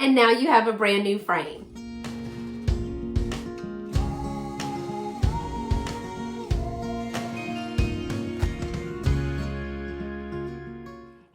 And now you have a brand new frame.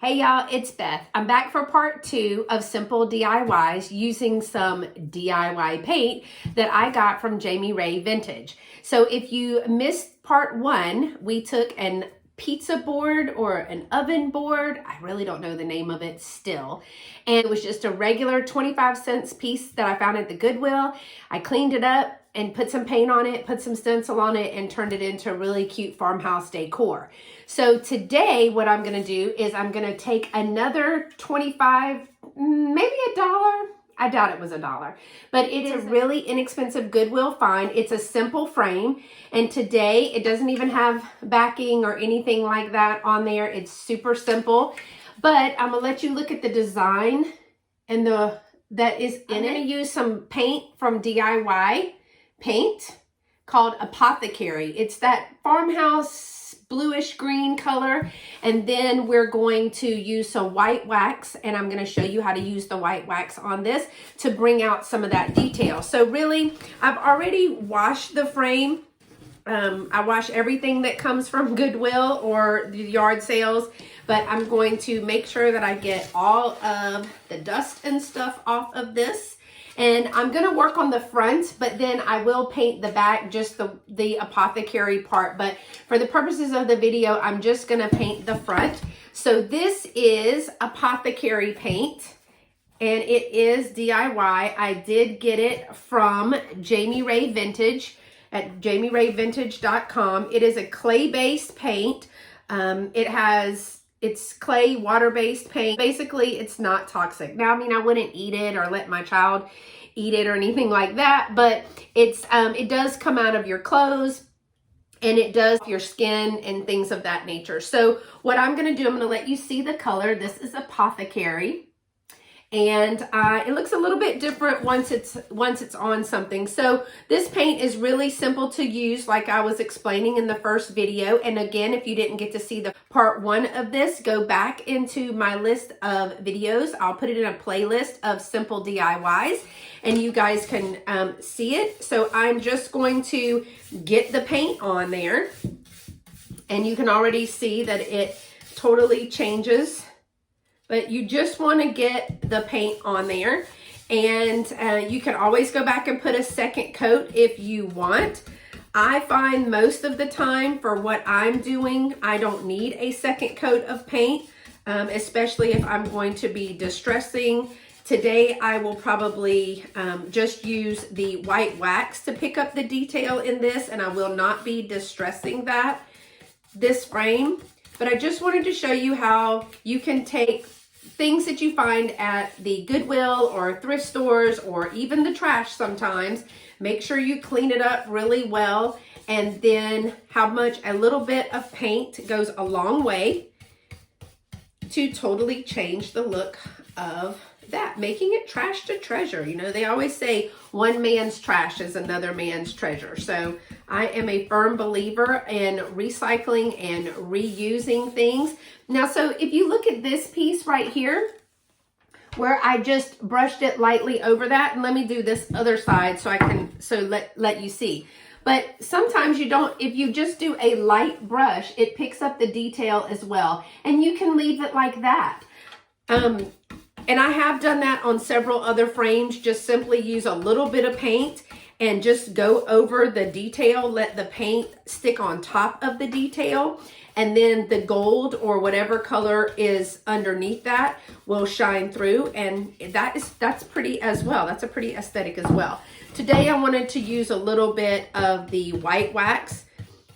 Hey y'all, it's Beth. I'm back for part 2 of simple DIYs using some DIY paint that I got from Jamie Ray Vintage. So if you missed part 1, we took an pizza board or an oven board. I really don't know the name of it still. And it was just a regular 25-cent piece that I found at the Goodwill. I cleaned it up and put some paint on it, put some stencil on it, and turned it into really cute farmhouse decor. So today what I'm gonna do is I'm gonna take another 25, maybe $1. I doubt it was $1, but it's a really inexpensive Goodwill find. It's a simple frame, and today it doesn't even have backing or anything like that on there. It's super simple, but I'm gonna let you look at the design and that is in it. I'm gonna use some paint from DIY paint called Apothecary. It's that farmhouse bluish green color, and then we're going to use some white wax, and I'm going to show you how to use the white wax on this to bring out some of that detail. So really, I've already washed the frame. I wash everything that comes from Goodwill or the yard sales, but I'm going to make sure that I get all of the dust and stuff off of this. And I'm going to work on the front, but then I will paint the back, just the apothecary part. But for the purposes of the video, I'm just going to paint the front. So this is apothecary paint, and it is DIY. I did get it from Jamie Ray Vintage at jamierayvintage.com. It is a clay-based paint. It's clay, water-based paint. Basically, it's not toxic. Now, I mean, I wouldn't eat it or let my child eat it or anything like that, but it does come out of your clothes, and it does your skin and things of that nature. So what I'm going to do, I'm going to let you see the color. This is Apothecary. And it looks a little bit different once it's on something. So this paint is really simple to use, like I was explaining in the first video. And again, if you didn't get to see the part 1 of this, go back into my list of videos. I'll put it in a playlist of simple DIYs, and you guys can see it. So I'm just going to get the paint on there, and you can already see that it totally changes. But you just want to get the paint on there, and you can always go back and put a second coat if you want. I find most of the time for what I'm doing, I don't need a second coat of paint, especially if I'm going to be distressing. Today I will probably just use the white wax to pick up the detail in this, and I will not be distressing this frame. But I just wanted to show you how you can take things that you find at the Goodwill or thrift stores or even the trash sometimes. Make sure you clean it up really well, and then how much a little bit of paint goes a long way to totally change the look of that, making it trash to treasure. You know, they always say one man's trash is another man's treasure. So I am a firm believer in recycling and reusing things. Now, so if you look at this piece right here, where I just brushed it lightly over that, and let me do this other side so I can let you see. But sometimes you don't, if you just do a light brush, it picks up the detail as well. And you can leave it like that. And I have done that on several other frames. Just simply use a little bit of paint and just go over the detail. Let the paint stick on top of the detail. And then the gold or whatever color is underneath that will shine through. And that's pretty as well. That's a pretty aesthetic as well. Today I wanted to use a little bit of the white wax.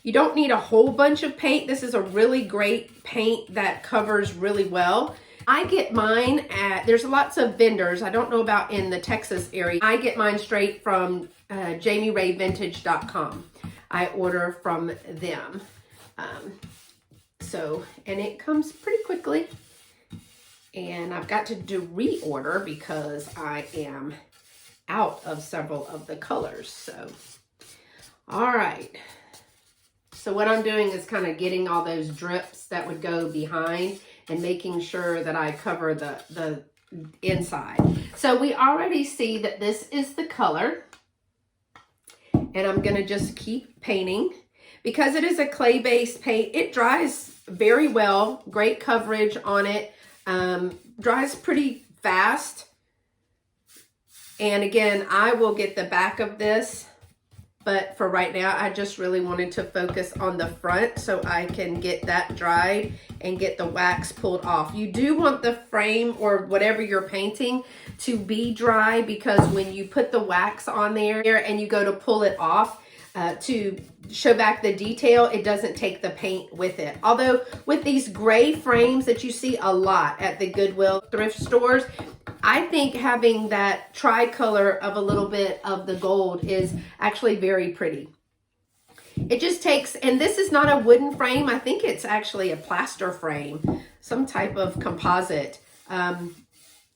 You don't need a whole bunch of paint. This is a really great paint that covers really well. I get mine there's lots of vendors. I don't know about in the Texas area. I get mine straight from jamierayvintage.com. I order from them. And it comes pretty quickly. And I've got to reorder because I am out of several of the colors. So, all right. So what I'm doing is kind of getting all those drips that would go behind and making sure that I cover the inside. So we already see that this is the color. And I'm going to just keep painting. Because it is a clay-based paint, it dries very well. Great coverage on it. Dries pretty fast. And again, I will get the back of this. But for right now, I just really wanted to focus on the front so I can get that dried and get the wax pulled off. You do want the frame or whatever you're painting to be dry, because when you put the wax on there and you go to pull it off to show back the detail, it doesn't take the paint with it. Although with these gray frames that you see a lot at the Goodwill thrift stores, I think having that tricolor of a little bit of the gold is actually very pretty. It just takes, and this is not a wooden frame. I think it's actually a plaster frame, some type of composite. I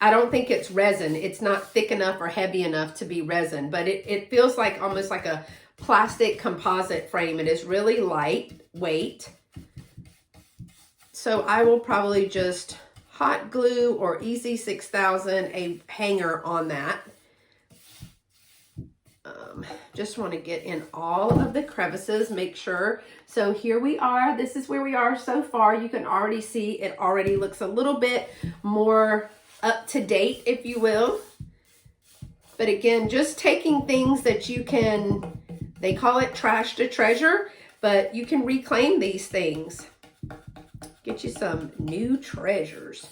don't think it's resin. It's not thick enough or heavy enough to be resin, but it feels like almost like a plastic composite frame. It is really lightweight. So I will probably just hot glue or Easy 6000 a hanger on that. Just want to get in all of the crevices, make sure. So here we are. This is where we are so far. You can already see it already looks a little bit more up to date, if you will. But again, just taking things that you can, they call it trash to treasure, but you can reclaim these things. Get you some new treasures.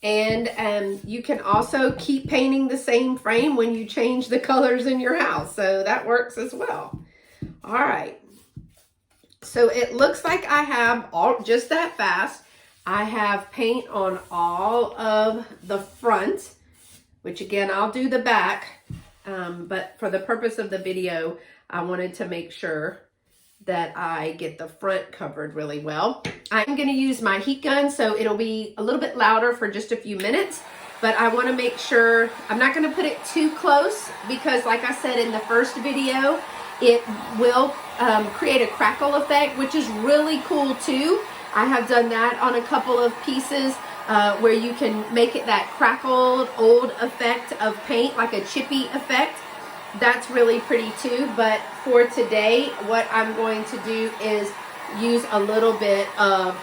And you can also keep painting the same frame when you change the colors in your house. So that works as well. All right. So it looks like I have just that fast. I have paint on all of the front, which again, I'll do the back. But for the purpose of the video, I wanted to make sure that I get the front covered really well. I'm going to use my heat gun, so it'll be a little bit louder for just a few minutes, but I want to make sure I'm not going to put it too close, because like I said in the first video, it will create a crackle effect, which is really cool too. I have done that on a couple of pieces where you can make it that crackled old effect of paint, like a chippy effect. That's really pretty too, but for today, what I'm going to do is use a little bit of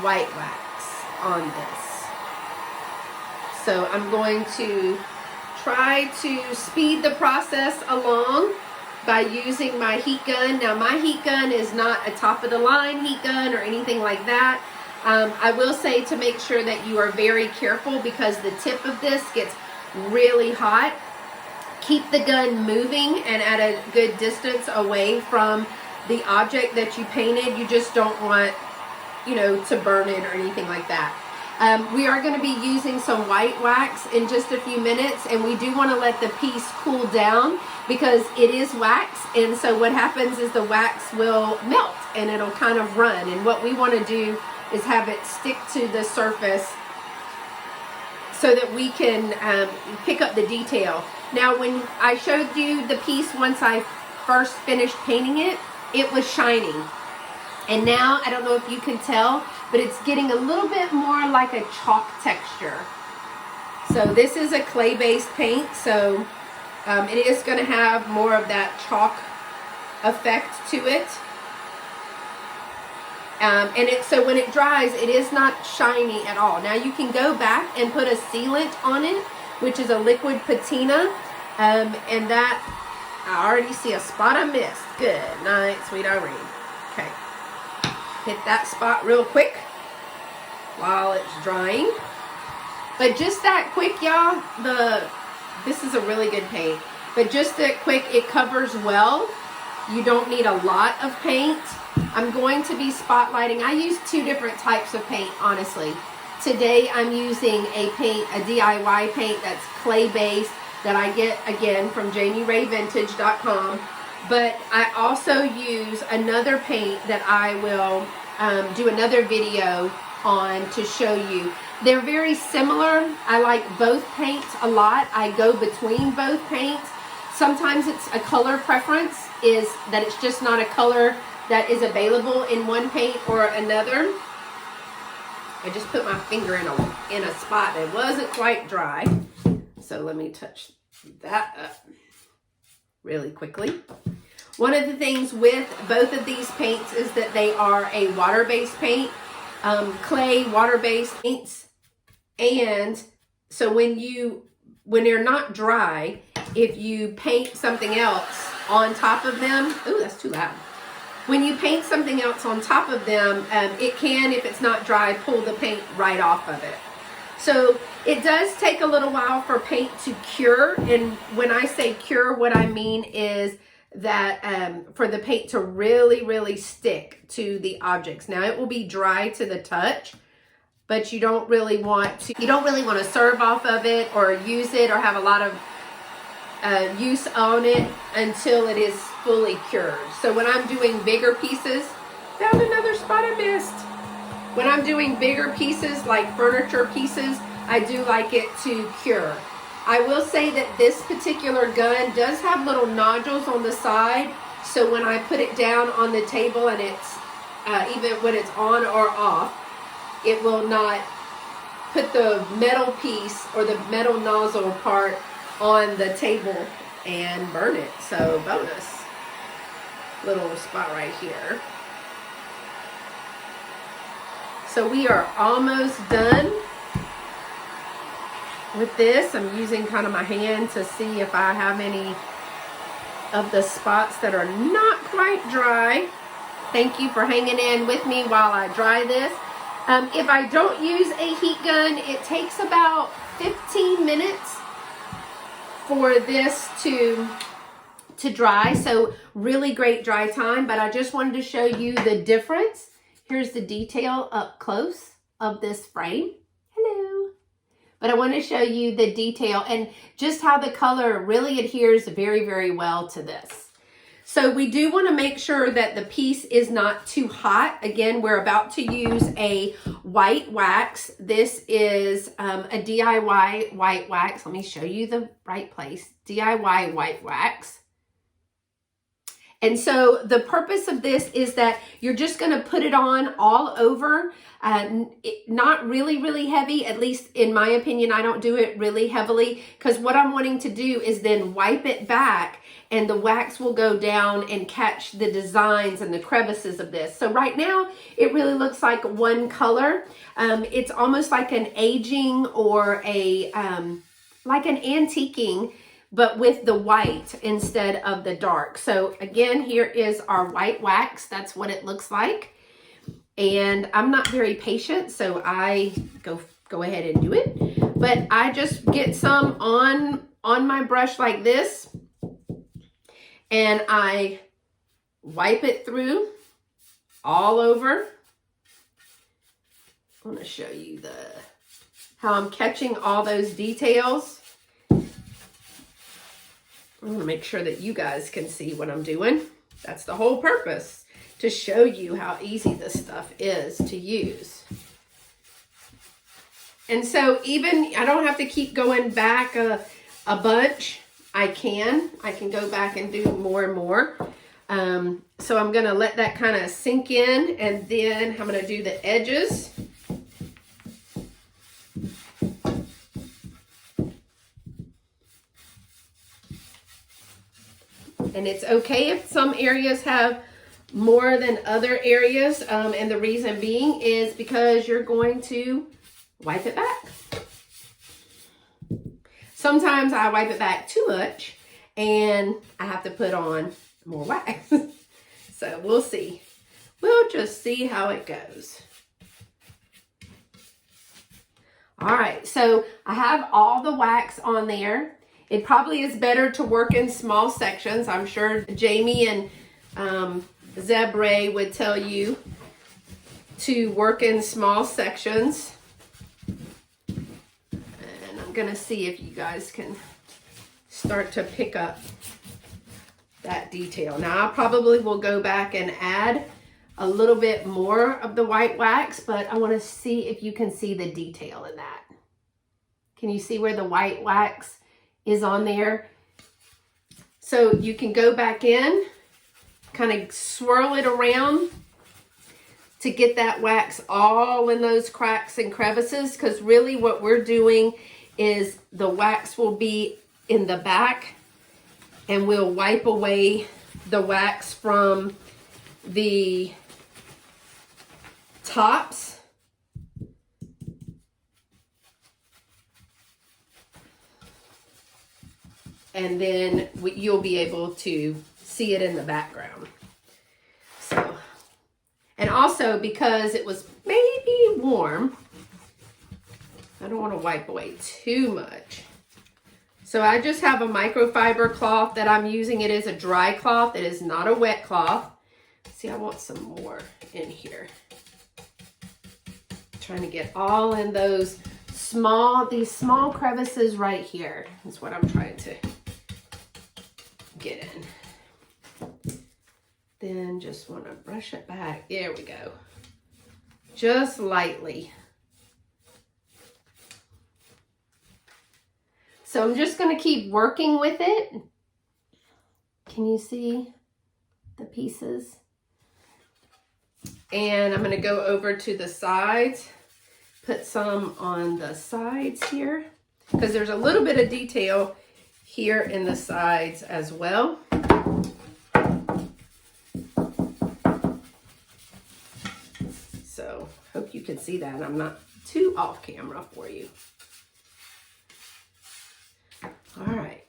white wax on this. So I'm going to try to speed the process along by using my heat gun. Now my heat gun is not a top of the line heat gun or anything like that. I will say to make sure that you are very careful, because the tip of this gets really hot. Keep the gun moving and at a good distance away from the object that you painted. You just don't want, you know, to burn it or anything like that. We are going to be using some white wax in just a few minutes, and we do want to let the piece cool down because it is wax, and so what happens is the wax will melt and it'll kind of run, and what we want to do is have it stick to the surface so that we can pick up the detail. Now when I showed you the piece once I first finished painting it, it was shining. And now, I don't know if you can tell, but it's getting a little bit more like a chalk texture. So this is a clay-based paint, so it is going to have more of that chalk effect to it. So when it dries, it is not shiny at all. Now you can go back and put a sealant on it, which is a liquid patina, and that, I already see a spot I missed. Good night, sweet Irene. Okay. Hit that spot real quick while it's drying. But just that quick, y'all, this is a really good paint. But just that quick, it covers well. You don't need a lot of paint. I'm going to be spotlighting. I use two different types of paint, honestly. Today I'm using a DIY paint that's clay-based that I get, again, from JamieRayVintage.com. But I also use another paint that I will do another video on to show you. They're very similar. I like both paints a lot. I go between both paints. Sometimes it's a color preference, is that it's just not a color that is available in one paint or another. I just put my finger in a spot that wasn't quite dry. So let me touch that up really quickly. One of the things with both of these paints is that they are a water-based paint, clay water-based paints. And so when they're not dry, if you paint something else on top of them, ooh, that's too loud. When you paint something else on top of them, it can, if it's not dry, pull the paint right off of it. So it does take a little while for paint to cure. And when I say cure, what I mean is that for the paint to really, really stick to the objects. Now it will be dry to the touch, but you don't really want to serve off of it or use it or have a lot of use on it until it is fully cured. So when I'm doing bigger pieces, found another spot I missed. When I'm doing bigger pieces like furniture pieces, I do like it to cure. I will say that this particular gun does have little nodules on the side, so when I put it down on the table and it's even when it's on or off, it will not put the metal piece or the metal nozzle part on the table and burn it. So bonus little spot right here. So we are almost done with this. I'm using kind of my hand to see if I have any of the spots that are not quite dry. Thank you for hanging in with me while I dry this. If I don't use a heat gun, it takes about 15 minutes for this to dry. So really great dry time, but I just wanted to show you the difference. Here's the detail up close of this frame. Hello. But I want to show you the detail and just how the color really adheres very, very well to this. So we do want to make sure that the piece is not too hot. Again, we're about to use a white wax. This is a DIY white wax. Let me show you the right place. DIY white wax. And so the purpose of this is that you're just going to put it on all over, not really, really heavy. At least in my opinion, I don't do it really heavily because what I'm wanting to do is then wipe it back and the wax will go down and catch the designs and the crevices of this. So right now it really looks like one color. It's almost like an aging or a like an antiquing, but with the white instead of the dark. So again, here is our white wax. That's what it looks like. And I'm not very patient, so I go ahead and do it. But I just get some on my brush like this, and I wipe it through all over. I want to show you how I'm catching all those details. I want to make sure that you guys can see what I'm doing. That's the whole purpose, to show you how easy this stuff is to use. And so even, I don't have to keep going back a bunch. I can go back and do more and more. So I'm going to let that kind of sink in, and then I'm going to do the edges. And it's okay if some areas have more than other areas. And the reason being is because you're going to wipe it back. Sometimes I wipe it back too much and I have to put on more wax. So we'll see. We'll just see how it goes. All right, so I have all the wax on there. It probably is better to work in small sections. I'm sure Jamie and Zeb Ray would tell you to work in small sections. And I'm gonna see if you guys can start to pick up that detail. Now I probably will go back and add a little bit more of the white wax, but I wanna see if you can see the detail in that. Can you see where the white wax is on there? So you can go back in, kind of swirl it around to get that wax all in those cracks and crevices, because really what we're doing is the wax will be in the back, and we'll wipe away the wax from the tops. And then you'll be able to see it in the background. So, and also because it was maybe warm, I don't want to wipe away too much. So I just have a microfiber cloth that I'm using. It is a dry cloth. It is not a wet cloth. See, I want some more in here. Trying to get all in those these small crevices right here is what I'm trying to get in. Then just want to brush it back. There we go. Just lightly. So I'm just going to keep working with it. Can you see the pieces? And I'm going to go over to the sides, put some on the sides here, because there's a little bit of detail here in the sides as well. So hope you can see that. I'm not too off camera for you. All right.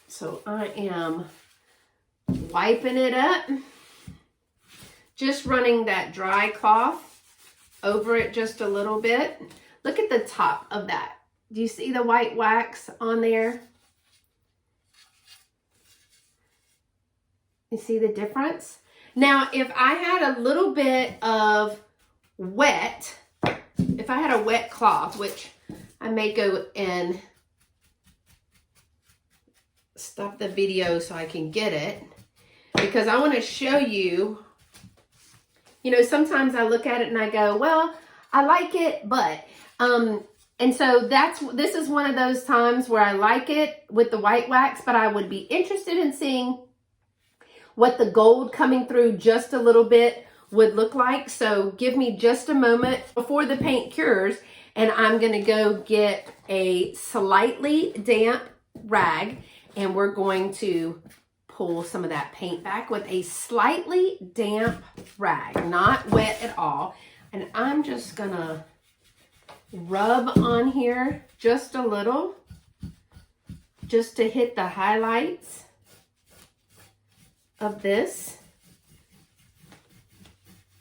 So I am wiping it up, just running that dry cloth over it just a little bit. Look at the top of that. Do you see the white wax on there? You see the difference? Now, if I had a little bit of wet, if I had a wet cloth, which I may go and stop the video so I can get it, because I want to show you, you know, sometimes I look at it and I go, well, I like it, but, and so this is one of those times where I like it with the white wax, but I would be interested in seeing what the gold coming through just a little bit would look like. So give me just a moment before the paint cures, and I'm going to go get a slightly damp rag, and we're going to pull some of that paint back with a slightly damp rag, not wet at all. And I'm just going to rub on here just a little, just to hit the highlights of this.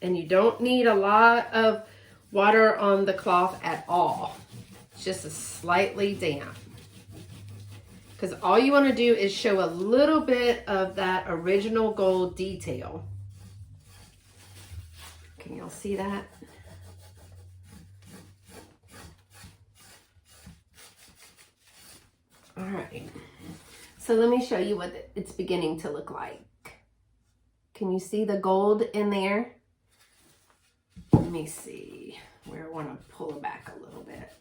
And you don't need a lot of water on the cloth at all. It's just a slightly damp, because all you want to do is show a little bit of that original gold detail. Can y'all see that? All right, so let me show you what it's beginning to look like. Can you see the gold in there? Let me see where I want to pull it back a little bit.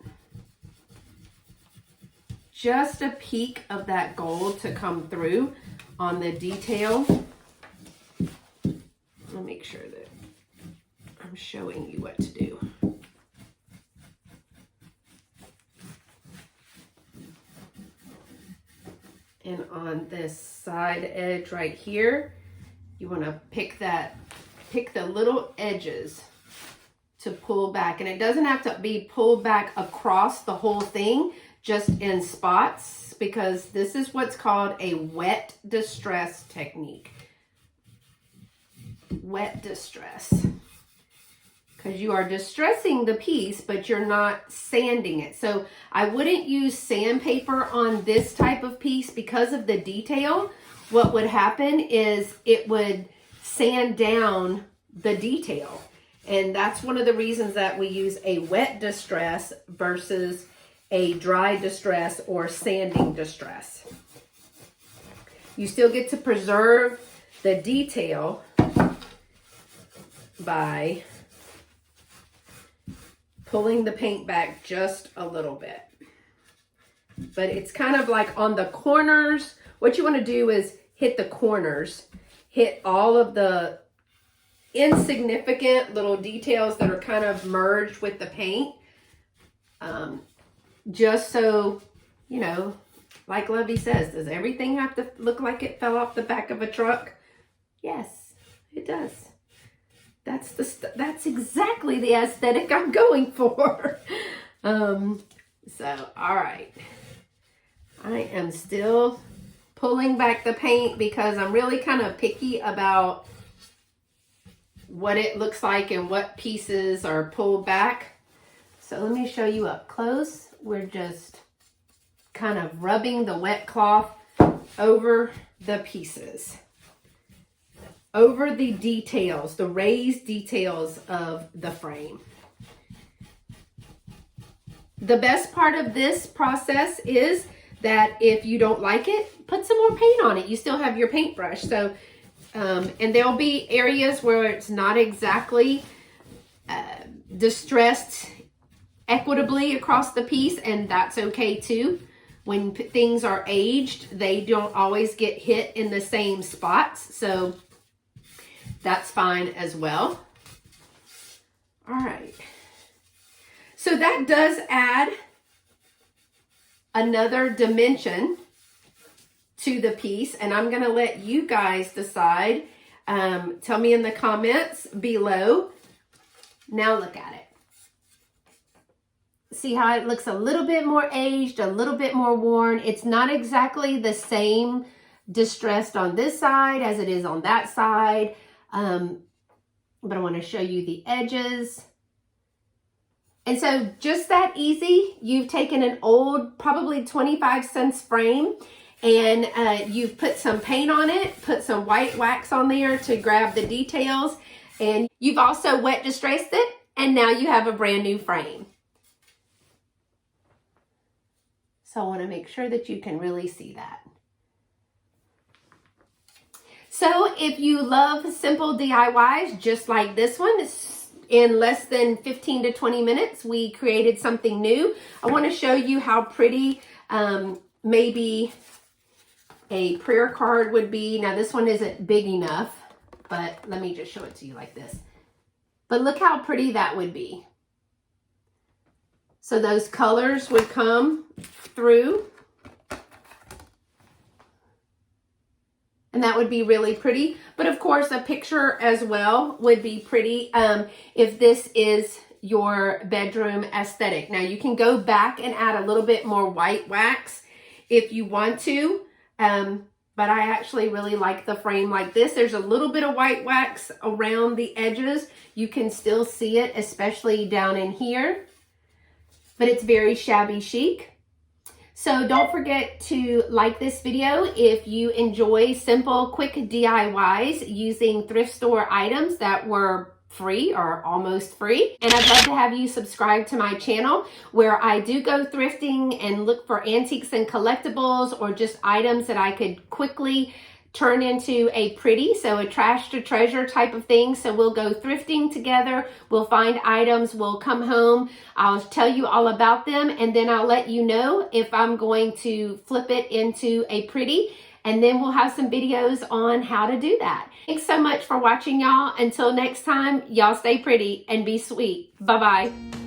Just a peak of that gold to come through on the detail. I'll make sure that I'm showing you what to do. And on this side edge right here, you want to pick the little edges to pull back. And it doesn't have to be pulled back across the whole thing, just in spots, because this is what's called a wet distress technique. Wet distress. Because you are distressing the piece, but you're not sanding it. So I wouldn't use sandpaper on this type of piece because of the detail. What would happen is it would sand down the detail. And that's one of the reasons that we use a wet distress versus a dry distress or sanding distress. You still get to preserve the detail by pulling the paint back just a little bit. but it's kind of like on the corners. What you want to do is hit the corners, hit all of the insignificant little details that are kind of merged with the paint. Just so, you know, like Lovey says, does everything have to look like it fell off the back of a truck? Yes, it does. That's exactly the aesthetic I'm going for. So, all right. I am still pulling back the paint because I'm really kind of picky about what it looks like and what pieces are pulled back. So let me show you up close. We're just kind of rubbing the wet cloth over the pieces, over the details, the raised details of the frame. The best part of this process is that if you don't like it, put some more paint on it. You still have your paintbrush. So, and there'll be areas where it's not exactly distressed equitably across the piece, and that's okay too. When things are aged, they don't always get hit in the same spots, so that's fine as well. All right. So that does add another dimension to the piece, and I'm going to let you guys decide. Tell me in the comments below. Now look at it. See how it looks a little bit more aged, a little bit more worn. It's not exactly the same distressed on this side as it is on that side. But I want to show you the edges. And so just that easy, you've taken an old, probably 25-cent frame, and you've put some paint on it, put some white wax on there to grab the details, and you've also wet distressed it, and now you have a brand new frame. So I want to make sure that you can really see that. So if you love simple DIYs just like this one, in less than 15 to 20 minutes, we created something new. I want to show you how pretty maybe a prayer card would be. Now this one isn't big enough, but let me just show it to you like this. But look how pretty that would be. So those colors would come through, and that would be really pretty. But of course, a picture as well would be pretty if this is your bedroom aesthetic. Now you can go back and add a little bit more white wax if you want to, but I actually really like the frame like this. There's a little bit of white wax around the edges. You can still see it, especially down in here, but it's very shabby chic. So don't forget to like this video if you enjoy simple, quick DIYs using thrift store items that were free or almost free. And I'd love to have you subscribe to my channel where I do go thrifting and look for antiques and collectibles or just items that I could quickly turn into a pretty, so a trash to treasure type of thing. So we'll go thrifting together, we'll find items, we'll come home, I'll tell you all about them, and then I'll let you know if I'm going to flip it into a pretty, and then we'll have some videos on how to do that. Thanks so much for watching, y'all. Until next time, y'all stay pretty and be sweet. Bye-bye.